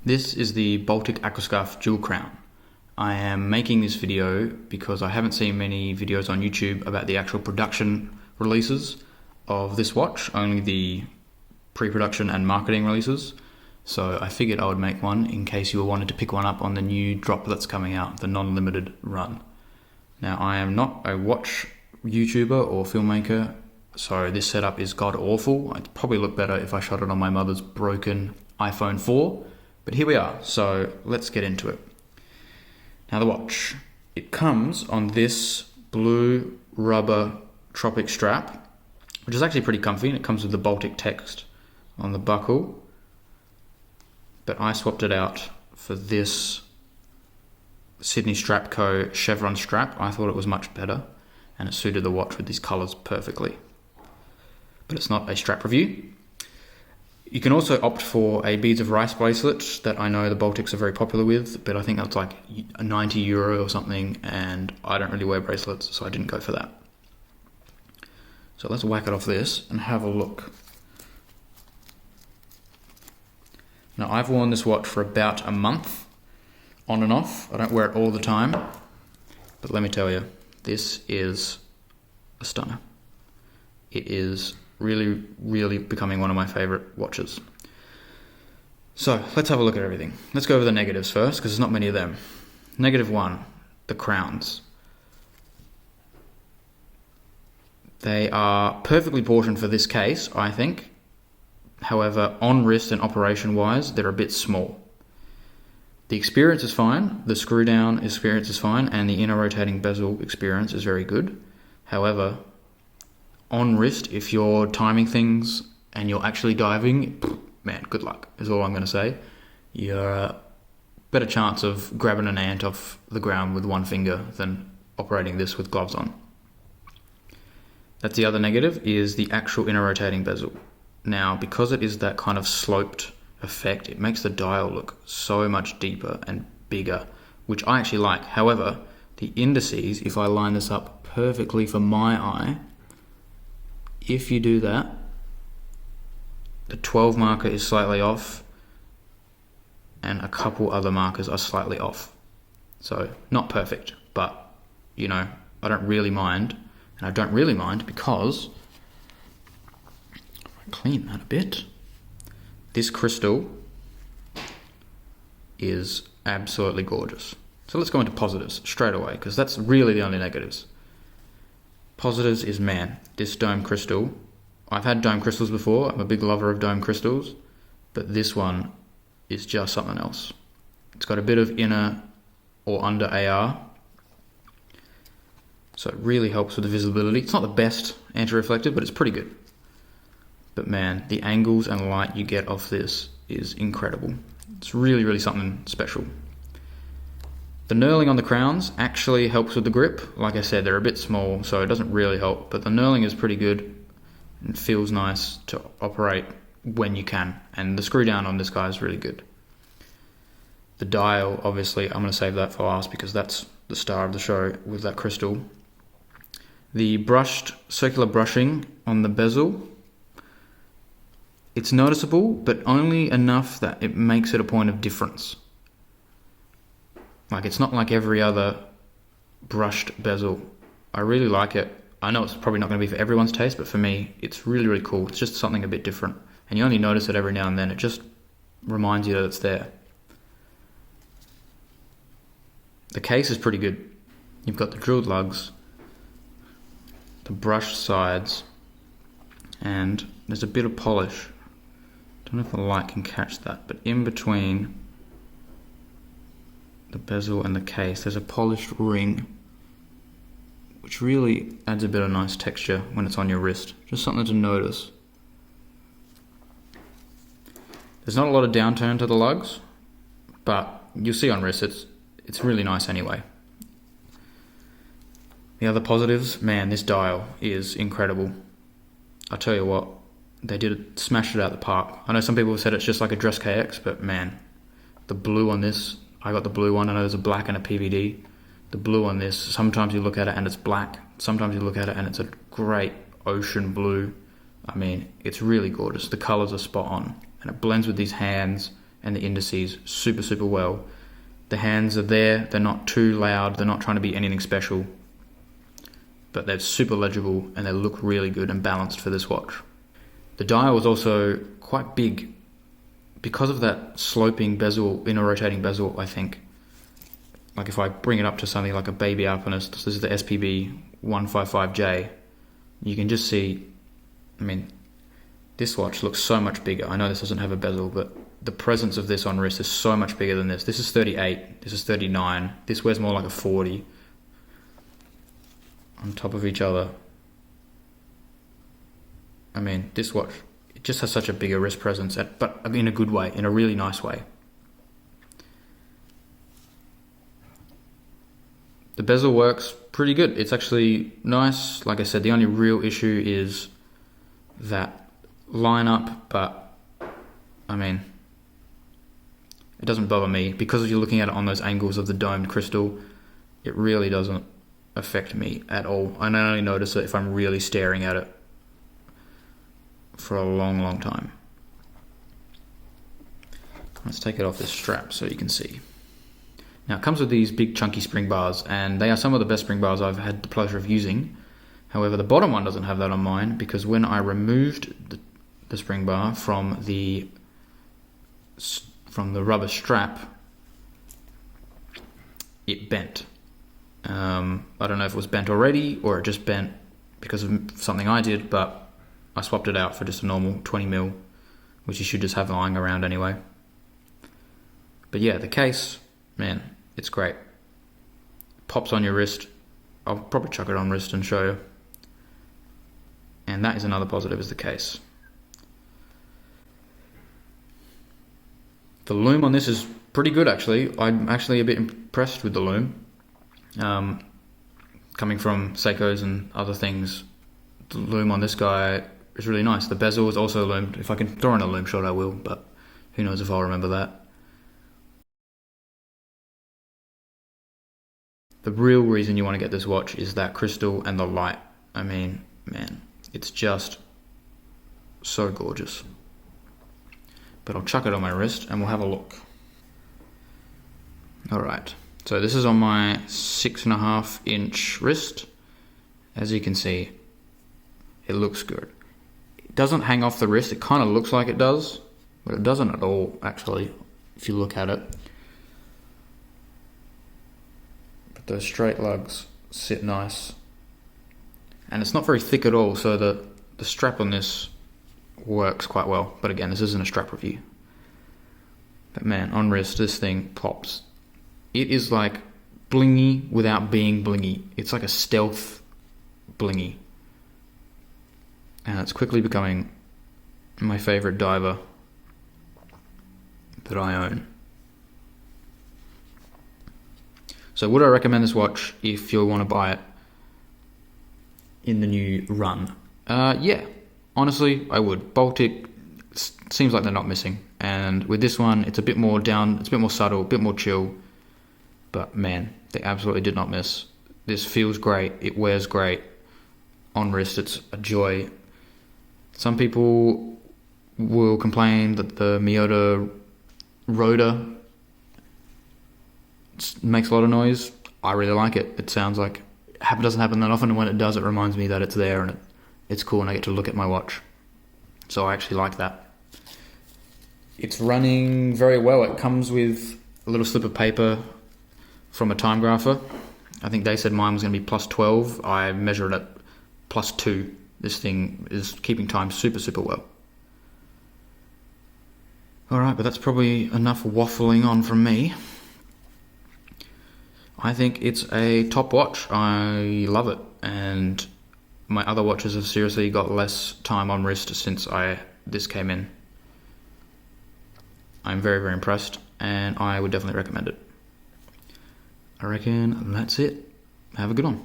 This is the Baltic Aquascaphe Jewel Crown. I am making this video because I haven't seen many videos on YouTube about the actual production releases of this watch, only the pre-production and marketing releases. So I figured I would make one in case you wanted to pick one up on the new drop that's coming out, the non-limited run. Now, I am not a watch YouTuber or filmmaker, so this setup is god awful. It'd probably look better if I shot it on my mother's broken iPhone 4. But here we are, so let's get into it. Now the watch, it comes on this blue rubber tropic strap, which is actually pretty comfy, and it comes with the Baltic text on the buckle. But I swapped it out for this Sydney Strap Co. chevron strap. I thought it was much better, and it suited the watch with these colours perfectly. But it's not a strap review. You can also opt for a beads of rice bracelet that I know the Baltics are very popular with, but I think that's like €90 or something, and I don't really wear bracelets, so I didn't go for that. So let's whack it off this and have a look. Now, I've worn this watch for about a month, on and off. I don't wear it all the time, but let me tell you, this is a stunner. It is really becoming one of my favorite watches. So let's have a look at everything. Let's go over the negatives first, because there's not many of them. -1, the crowns. They are perfectly portioned for this case, I think. However, on wrist and operation wise, they're a bit small. The experience is fine, the screw down experience is fine, and the inner rotating bezel experience is very good. However, on wrist, if you're timing things and you're actually diving, man, good luck is all I'm going to say. You're a better chance of grabbing an ant off the ground with one finger than operating this with gloves on. That's the other negative, is the actual inner rotating bezel. Now, because it is that kind of sloped effect, it makes the dial look so much deeper and bigger, which I actually like. However, the indices, if I line this up perfectly for my eye, if you do that, the 12 marker is slightly off, and a couple other markers are slightly off. So, not perfect, but, you know, I don't really mind. And I don't really mind because, if I clean that a bit, this crystal is absolutely gorgeous. So let's go into positives straight away, because that's really the only negatives. Positives is, man, this dome crystal. I've had dome crystals before. I'm a big lover of dome crystals, but this one is just something else. It's got a bit of inner or under AR, so it really helps with the visibility. It's not the best anti-reflective, but it's pretty good. But man, the angles and light you get off this is incredible. It's really something special. The knurling on the crowns actually helps with the grip. Like I said, they're a bit small, so it doesn't really help, but the knurling is pretty good and feels nice to operate when you can. And the screw down on this guy is really good. The dial, obviously, I'm going to save that for last because that's the star of the show with that crystal. The circular brushing on the bezel, it's noticeable, but only enough that it makes it a point of difference. Like, it's not like every other brushed bezel. I really like it. I know it's probably not going to be for everyone's taste, but for me, it's really cool. It's just something a bit different. And you only notice it every now and then. It just reminds you that it's there. The case is pretty good. You've got the drilled lugs, the brushed sides, and there's a bit of polish. Don't know if the light can catch that, but in between the bezel and the case, there's a polished ring, which really adds a bit of nice texture when it's on your wrist. Just something to notice. There's not a lot of downturn to the lugs, but you'll see on wrist it's really nice anyway. The other positives, man, this dial is incredible. I tell you what, they smashed it out the park. I know some people have said it's just like a Dress KX, but man, the blue on this, I got the blue one. I know there's a black and a PVD. The blue on this, sometimes you look at it and it's black. Sometimes you look at it and it's a great ocean blue. I mean, it's really gorgeous. The colours are spot on, and it blends with these hands and the indices super well. The hands are there, they're not too loud, they're not trying to be anything special, but they're super legible and they look really good and balanced for this watch. The dial is also quite big because of that sloping bezel, inner rotating bezel, I think. Like if I bring it up to something like a Baby Alpinist, this is the SPB 155J, you can just see, I mean, this watch looks so much bigger. I know this doesn't have a bezel, but the presence of this on wrist is so much bigger than this. This is 38, this is 39, this wears more like a 40 on top of each other. I mean, this watch, it just has such a bigger wrist presence, but in a good way, in a really nice way. The bezel works pretty good. It's actually nice. Like I said, the only real issue is that lineup, but I mean, it doesn't bother me because you're looking at it on those angles of the domed crystal. It really doesn't affect me at all. I only notice it if I'm really staring at it for a long time. Let's take it off this strap so you can see. Now it comes with these big chunky spring bars, and they are some of the best spring bars I've had the pleasure of using. However, the bottom one doesn't have that on mine because when I removed the spring bar from the rubber strap, it bent. I don't know if it was bent already or it just bent because of something I did, but I swapped it out for just a normal 20mm, which you should just have lying around anyway. But yeah, the case, man, it's great. Pops on your wrist. I'll probably chuck it on wrist and show you. And that is another positive, is the case. The loom on this is pretty good actually. I'm actually a bit impressed with the loom. Coming from Seiko's and other things, the loom on this guy is really nice. The bezel is also loomed. If I can throw in a loom shot I will, but who knows if I'll remember that. The real reason you want to get this watch is that crystal and the light. I mean, man, it's just so gorgeous. But I'll chuck it on my wrist and we'll have a look. Alright, so this is on my 6.5 inch wrist. As you can see, it looks good. It doesn't hang off the wrist. It kind of looks like it does, but it doesn't at all actually, if you look at it. But those straight lugs sit nice. And it's not very thick at all, so the strap on this works quite well. But again, this isn't a strap review. But man, on wrist, this thing pops. It is like blingy without being blingy. It's like a stealth blingy. And it's quickly becoming my favorite diver that I own. So would I recommend this watch if you want to buy it in the new run? Yeah, honestly, I would. Baltic seems like they're not missing. And with this one, it's a bit more down, it's a bit more subtle, a bit more chill. But man, they absolutely did not miss. This feels great, it wears great. On wrist, it's a joy. Some people will complain that the Miyota rotor makes a lot of noise. I really like it. It sounds like it doesn't happen that often, and when it does, it reminds me that it's there and it's cool and I get to look at my watch. So I actually like that. It's running very well. It comes with a little slip of paper from a time grapher. I think they said mine was going to be +12. I measured it at +2. This thing is keeping time super well. Alright, but that's probably enough waffling on from me. I think it's a top watch. I love it. And my other watches have seriously got less time on wrist since this came in. I'm very impressed, and I would definitely recommend it. I reckon that's it. Have a good one.